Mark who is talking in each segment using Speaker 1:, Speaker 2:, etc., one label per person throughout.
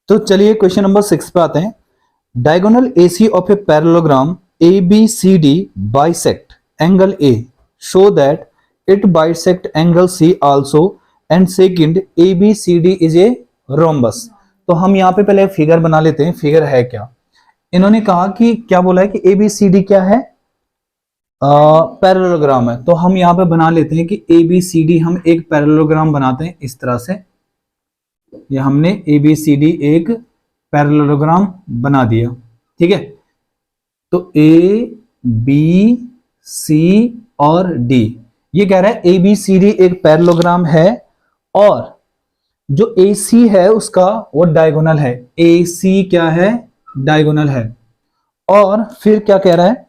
Speaker 1: तो चलिए question number 6 पे आते हैं। Diagonal AC of a parallelogram ABCD bisect angle A show that it bisect angle C also and second ABCD is a rhombus. तो हम यहाँ पे पहले फिगर बना लेते हैं, फिगर है क्या। इन्होंने कहा कि क्या बोला है कि ABCD क्या है, पैरेललोग्राम है। तो हम यहाँ पे बना लेते हैं कि ABCD हम एक पैरेललोग्राम बनाते हैं इस तरह से। ये हमने ABCD एक पैरेललोग्राम बना दिया, ठीक है। तो A B C और D, ये कह रहा है ABCD एक पैरेललोग्राम है और जो AC है उसका वो डायगोनल है। AC क्या है, डायगोनल है। और फिर क्या कह रहा है,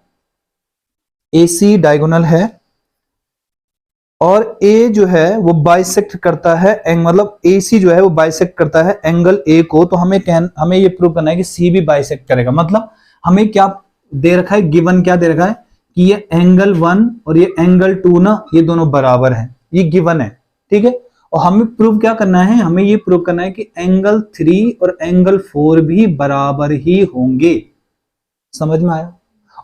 Speaker 1: AC डायगोनल है और A जो है वो बाइसेक्ट करता है मतलब AC जो है वो बाइसेक्ट करता है एंगल A को। तो हमें ये प्रूव करना है कि C भी बाइसेक्ट करेगा। मतलब हमें क्या दे रखा है, गिवन क्या दे रखा है कि ये एंगल 1 और ये एंगल 2 ना, ये दोनों बराबर हैं, ये गिवन है, ठीक है। और हमें प्रूव क्या करना है, हमें ये प्रूव करना है कि एंगल 3 और एंगल 4 भी बराबर ही होंगे। समझ में आया।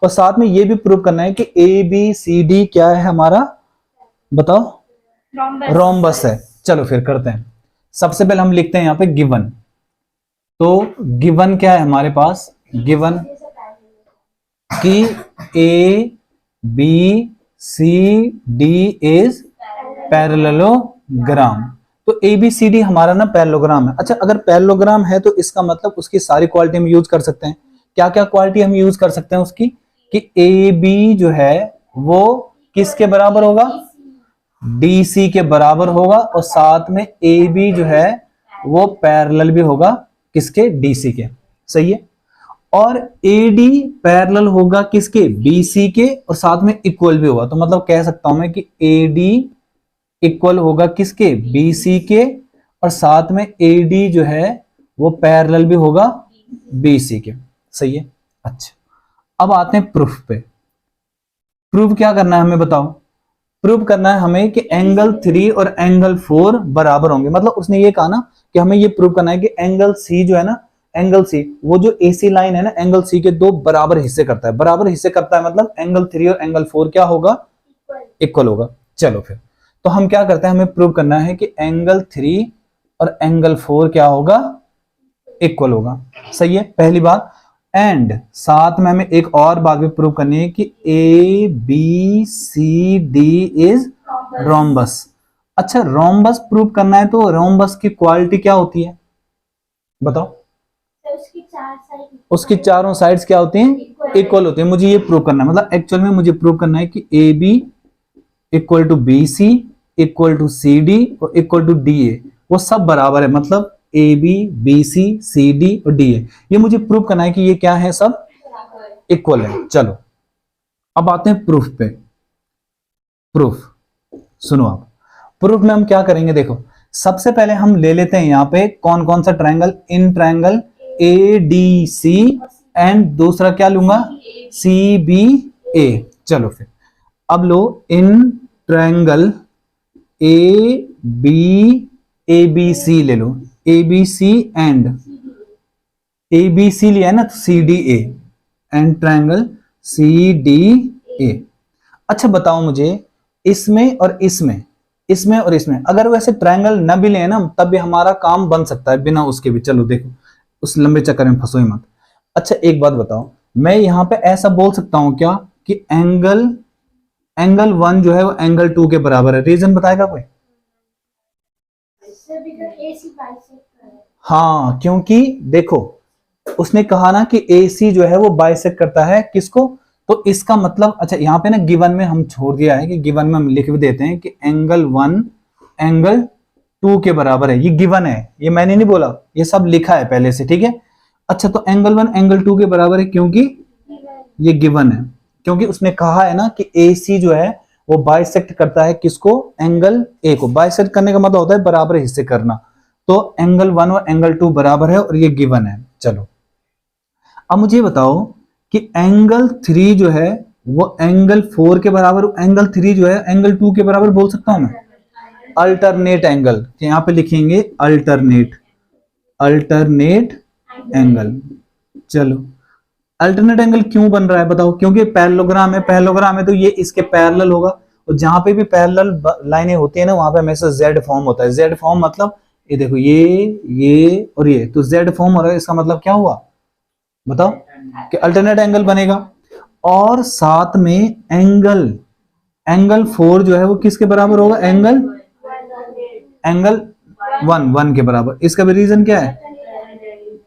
Speaker 1: और साथ में ये भी प्रूव करना है कि ABCD क्या है हमारा, बताओ, रोम्बस है। चलो फिर करते हैं। सबसे पहले हम लिखते हैं यहाँ पे गिवन। तो गिवन क्या है हमारे पास, गिवन कि ABCD इज पैरेललोग्राम। तो ABCD हमारा ना पैरेललोग्राम है। अच्छा, अगर पैरेललोग्राम है तो इसका मतलब उसकी सारी क्वालिटी हम यूज कर सकते हैं। क्या क्या क्वालिटी हम यूज कर सकते हैं उसकी, कि AB जो है वो किसके बराबर होगा, DC के बराबर होगा। और साथ में AB जो है वो पैरेलल भी होगा किसके, DC के। सही है। और AD पैरेलल होगा किसके, BC के, और साथ में इक्वल भी होगा। तो मतलब कह सकता हूं मैं कि AD इक्वल होगा किसके, BC के, और साथ में AD जो है वो पैरेलल भी होगा BC के। सही है। अच्छा, अब आते हैं प्रूफ पे। प्रूफ क्या करना है हमें बताओ। प्रूव करना है हमें कि एंगल 3 और एंगल 4 बराबर होंगे। मतलब उसने ये कहा ना कि हमें ये प्रूव करना है कि एंगल C जो है ना, एंगल C वो जो AC लाइन है ना, एंगल C के दो बराबर हिस्से करता है। बराबर हिस्से करता है मतलब एंगल 3 और एंगल 4 क्या होगा, इक्वल होगा। चलो फिर तो हम क्या करते हैं, हमें प्रूव करना है कि एंगल 3 और एंगल 4 क्या होगा, इक्वल होगा। सही है, पहली बात। एंड साथ में हमें एक और बात भी प्रूव करनी है कि ABCD इज रोम्बस। अच्छा, रोम्बस प्रूव करना है तो रोम्बस की क्वालिटी क्या होती है बताओ। उसकी चारों साइड्स क्या होती हैं, इक्वल होती है। मुझे ये प्रूव करना है, मतलब एक्चुअल में मुझे प्रूव करना है कि AB equal to BC equal to CD और इक्वल टू DA वो सब बराबर है। मतलब AB BC CD और DA, ये मुझे प्रूव करना है कि ये क्या है, सब इक्वल है। चलो अब आते हैं प्रूफ पे। प्रूफ सुनो आप। प्रूफ में हम क्या करेंगे, देखो सबसे पहले हम ले लेते हैं यहाँ पे कौन कौन सा triangle, in triangle ADC and दूसरा क्या लूंगा, CBA। चलो फिर अब लो इन ट्रायंगल ABC ले लो, ABC एंड ABC लिया है ना, तो CDA एंड ट्रायंगल CDA। अच्छा बताओ मुझे, इसमें और इसमें, इसमें और इसमें अगर वैसे ट्रायंगल न भी ले ना तब भी हमारा काम बन सकता है बिना उसके भी। चलो देखो, उस लंबे चक्कर में फंसो ही मत। अच्छा एक बात बताओ, मैं यहां पे ऐसा बोल सकता हूं क्या कि एंगल 1 जो है वो एंगल 2 के बराबर है। रीजन बताएगा कोई? हाँ, क्योंकि देखो उसने कहा ना कि AC जो है वो बाइसेक्ट करता है किसको, तो इसका मतलब, अच्छा यहाँ पे ना गिवन में हम छोड़ दिया है कि गिवन में हम लिख भी देते हैं कि एंगल 1 एंगल 2 के बराबर है। ये गिवन है, ये मैंने नहीं बोला, ये सब लिखा है पहले से, ठीक है। अच्छा तो एंगल 1 एंगल 2 के बराबर है क्योंकि ये गिवन है, क्योंकि उसने कहा है ना कि AC जो है वो बाइसेक्ट करता है किसको, एंगल A को। बाइसेक्ट करने का मतलब होता है बराबर हिस्से करना। तो एंगल 1 और एंगल 2 बराबर है और ये गिवन है। चलो अब मुझे बताओ कि एंगल 3 जो है वो एंगल 4 के बराबर, एंगल 3 जो है एंगल 2 के बराबर बोल सकता हूं मैं। अल्टरनेट एंगल, यहां पे लिखेंगे अल्टरनेट एंगल। चलो अल्टरनेट एंगल क्यों बन रहा है बताओ? क्योंकि पैरेललोग्राम है, पैरेललोग्राम है तो ये इसके पैरेलल होगा, और जहां पे भी पैरेलल लाइनें होती है ना वहां पे हमेशा जेड फॉर्म होता है। जेड फॉर्म मतलब ये देखो, ये और ये, तो जेड फॉर्म हो रहा है, इसका मतलब क्या हुआ बताओ? कि अल्टरनेट एंगल बनेगा। और साथ में एंगल 4 जो है वो किसके बराबर होगा? एंगल 1 के बराबर। इसका भी रीजन क्या है?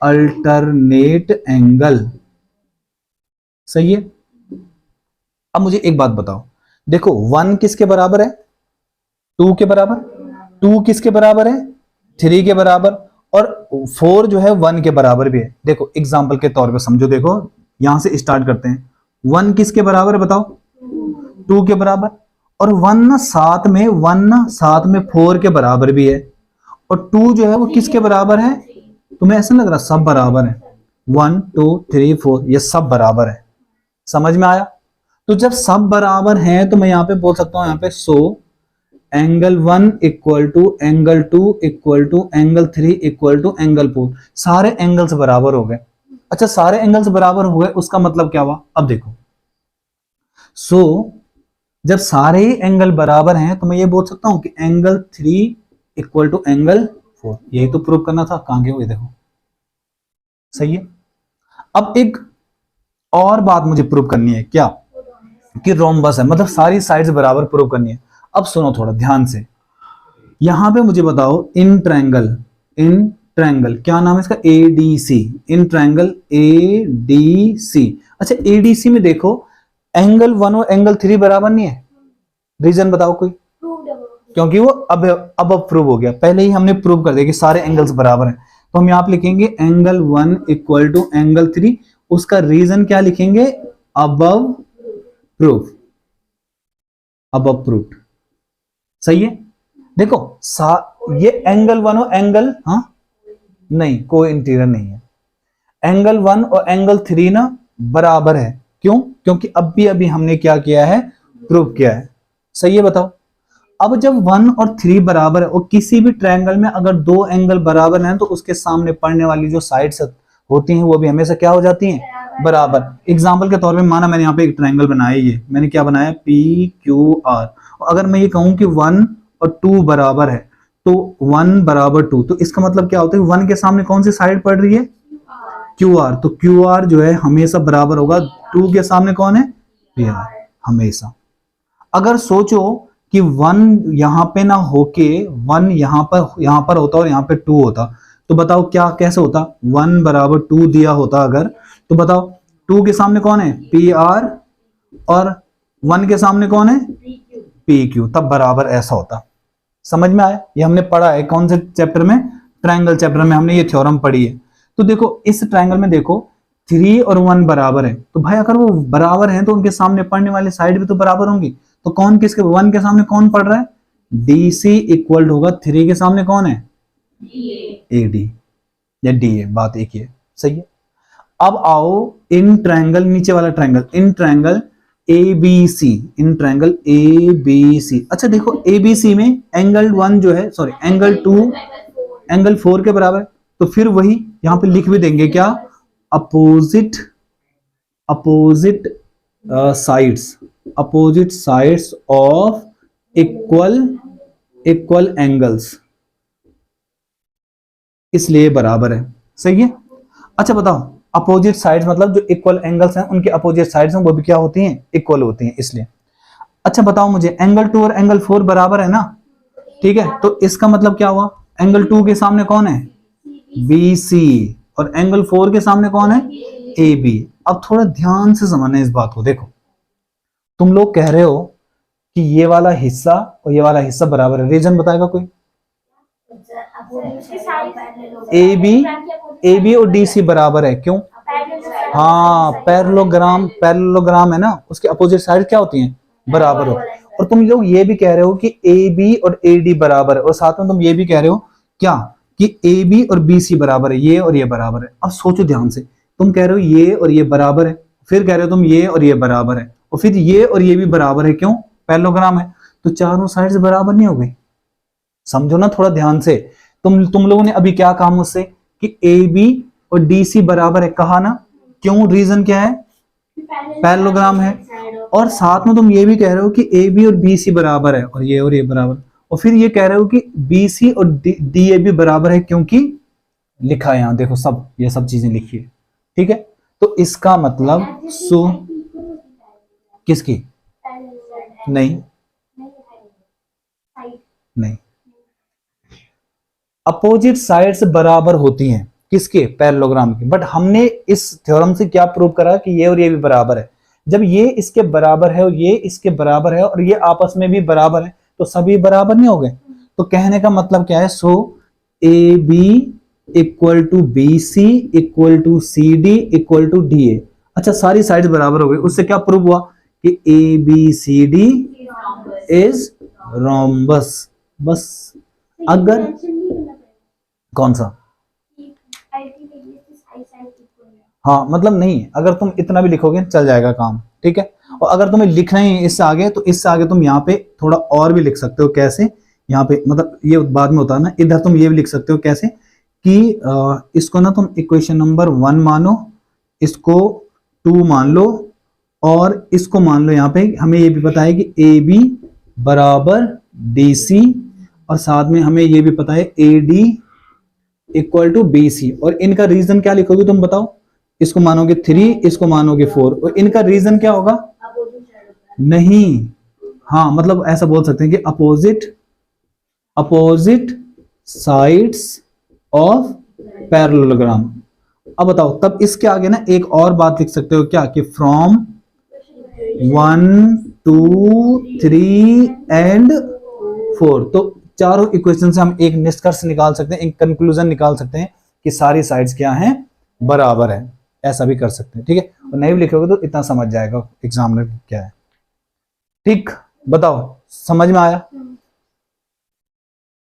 Speaker 1: Alternate angle. सही है। अब मुझे एक बात बताओ, देखो 1 किसके बराबर है? 2 के बराबर। 2 किसके बराबर है? 3 के बराबर। और 4 जो है 1 के बराबर भी है। देखो एग्जांपल के तौर पे समझो, देखो यहां से स्टार्ट करते हैं। 1 किसके बराबर है बताओ? 2 के बराबर। और 1 साथ में 4 के बराबर भी है। और 2 जो है वो किसके बराबर है? तुम्हें ऐसा लग रहा सब बराबर है? 1 2 3 4 ये सब बराबर है। समझ में आया? तो जब सब बराबर हैं तो मैं यहां पे बोल सकता हूं, यहां पे so angle 1 equal to angle 2 equal to angle 3 equal to angle 4। सारे एंगल्स बराबर हो गए। अच्छा सारे एंगल्स बराबर हो गए उसका मतलब क्या हुआ? अब देखो, सो जब सारे एंगल बराबर हैं तो मैं ये बोल सकता हूं कि एंगल 3 इक्वल टू एंगल 4। यही तो प्रूव करना था, कहां गए हुए देखो। सही है। अब एक और बात मुझे प्रूव करनी है, क्या? कि रोम्बस है, मतलब सारी साइड्स बराबर प्रूव करनी है। अब सुनो थोड़ा ध्यान से, यहां पे मुझे बताओ इन ट्रायंगल क्या नाम है इसका? एडीसी। In triangle ADC. अच्छा एडीसी में देखो एंगल 1 और एंगल 3 बराबर नहीं है। रीजन बताओ कोई? क्योंकि वो अब प्रूव हो गया, पहले ही हमने प्रूव कर दिया कि सारे एंगल्स बराबर हैं। तो हम यहां पे लिखेंगे एंगल 1 इक्वल टू एंगल 3। उसका रीजन क्या लिखेंगे? Above proof. Above proof. सही है। देखो ये एंगल 1 और एंगल नहीं, कोई इंटीरियर नहीं है। एंगल 1 और एंगल 3 ना बराबर है। क्यों? क्योंकि अभी हमने क्या किया है? प्रूव किया है। सही है। बताओ अब जब 1 और 3 बराबर है और किसी भी ट्रायंगल में अगर दो एंगल बराबर हैं तो उसके सामने पड़ने वाली जो साइड्स होती हैं वो भी हमेशा क्या हो जाती हैं? बराबर। एग्जांपल के तौर पे माना मैंने यहाँ पे एक ट्रायंगल बनाया, ये मैंने क्या बनाया? PQR। अगर मैं ये कहूं कि 1 और 2 बराबर है तो 1 बराबर 2, तो इसका मतलब क्या होता है? 1 के सामने कौन सी साइड पड़ रही है? QR। तो QR जो है हमेशा बराबर होगा 2 के सामने कौन है? PR। हमेशा। अगर सोचो कि 1 यहां पे ना होके 1 यहां पर होता और यहां पे 2 होता, तो बताओ क्या कैसे होता? 1 बराबर 2 दिया होता अगर, तो बताओ 2 के सामने कौन है? PR। और 1 के सामने कौन है? PQ। तब बराबर ऐसा होता। समझ में आया? ये हमने पढ़ा है कौन से चैप्टर में? ट्रायंगल चैप्टर में हमने ये थ्योरम पढ़ी है। तो देखो इस ट्रायंगल में देखो 3 और 1 बराबर है, तो भाई अगर वो बराबर हैं तो उनके सामने पड़ने वाली साइड भी तो बराबर होंगी। तो कौन किसके? 1 के सामने कौन पड़ रहा है? DC इक्वल होगा 3 के सामने कौन है? AD या DA। बात एक ही है। सही है। अब आओ इन ट्रायंगल, नीचे वाला triangle, in triangle ABC। In triangle ABC। अच्छा देखो ABC में एंगल 1 जो है, सॉरी एंगल 2 एंगल 4 के बराबर, तो फिर वही यहां पे लिख भी देंगे क्या? Opposite sides of equal angles, इसलिए बराबर है। सही है। अच्छा बताओ अपोजिट साइड्स मतलब जो इक्वल एंगल्स हैं उनके अपोजिट साइड्स हैं वो भी क्या होती हैं? इक्वल होती हैं, इसलिए। अच्छा बताओ मुझे एंगल 2 और एंगल 4 बराबर है ना? ठीक है। तो इसका मतलब क्या हुआ? एंगल 2 के सामने कौन है? BC। और एंगल 4 के सामने कौन है? AB। अब थोड़ा ध्यान से समझना इस बात को। देखो तुम लोग कह रहे हो कि ये वाला हिस्सा और ये वाला हिस्सा बराबर है, रीजन बताएगा कोई? AB और DC बराबर है, क्यों? हाँ पैरेललोग्राम है ना, उसके अपोजिट साइड क्या होती हैं? बराबर हो। और तुम लोग ये भी कह रहे हो कि AB और AD बराबर है, और साथ में तुम ये भी कह रहे हो क्या? कि AB और BC बराबर है, ये और ये बराबर है। अब सोचो ध्यान से, तुम कह रहे हो ये और ये बराबर है, फिर कह रहे हो तुम ये और ये बराबर है, और फिर ये और ये भी बराबर है, क्यों? पैरेललोग्राम है। तो चारों साइड से बराबर नहीं हो गई? समझो ना थोड़ा ध्यान से। तुम लोगों ने अभी क्या कहा मुझसे? कि AB और DC बराबर है, कहा ना, क्यों, रीजन क्या है, पैरेललोग्राम है। और साथ में तुम ये भी कह रहे हो कि AB और BC बराबर है और ये बराबर, और फिर ये कह रहे हो कि BC और DAB बराबर है, क्योंकि लिखा है यहां देखो, सब ये सब चीजें लिखी है, ठीक है। तो इसका मतलब सो किसकी, नहीं नहीं, अपोजिट साइड्स बराबर होती हैं किसके, पैरेललोग्राम की। बट हमने इस थ्योरम से क्या प्रूव करा कि ये और ये भी बराबर है। जब ये इसके बराबर है और ये इसके बराबर है और ये आपस में भी बराबर है, तो सभी बराबर नहीं हो गए। तो कहने का मतलब क्या है, so AB equal to BC equal to CD equal to DA। अच्छा, सारी साइड्स बराबर हो गई, उससे क्या प्रूव हुआ कि ABCD इज रोम्बस। बस, अगर कौन सा, हाँ मतलब नहीं, अगर तुम इतना भी लिखोगे चल जाएगा काम, ठीक है। और अगर तुम्हें लिखना ही इससे आगे, तो इससे आगे तुम यहाँ पे थोड़ा और भी लिख सकते हो। कैसे, यहाँ पे मतलब ये बाद में होता है ना, इधर तुम ये भी लिख सकते हो कैसे कि इसको ना तुम इक्वेशन नंबर 1 मानो, इसको 2 मान लो, और इसको मान लो यहाँ पे हमें ये भी पता है कि AB बराबर DC, और साथ में हमें ये भी पता है AD इक्वल टू BC। और इनका रीजन क्या लिखोगे तुम बताओ, इसको मानोगे 3, इसको मानोगे 4, और इनका रीजन क्या होगा, नहीं, हाँ मतलब ऐसा बोल सकते हैं कि अपोजिट साइड्स ऑफ पैरेललोग्राम। अब बताओ, तब इसके आगे ना एक और बात लिख सकते हो क्या, कि फ्रॉम 1 2 3 एंड 4। तो चारों इक्वेशन से हम एक निष्कर्ष निकाल सकते हैं, एक कंक्लूजन निकाल सकते हैं कि सारी साइड्स क्या हैं, बराबर है। ऐसा भी कर सकते हैं, ठीक है। और नहीं भी लिखोगे तो इतना समझ जाएगा एग्जामिनर क्या है, ठीक। बताओ समझ में आया।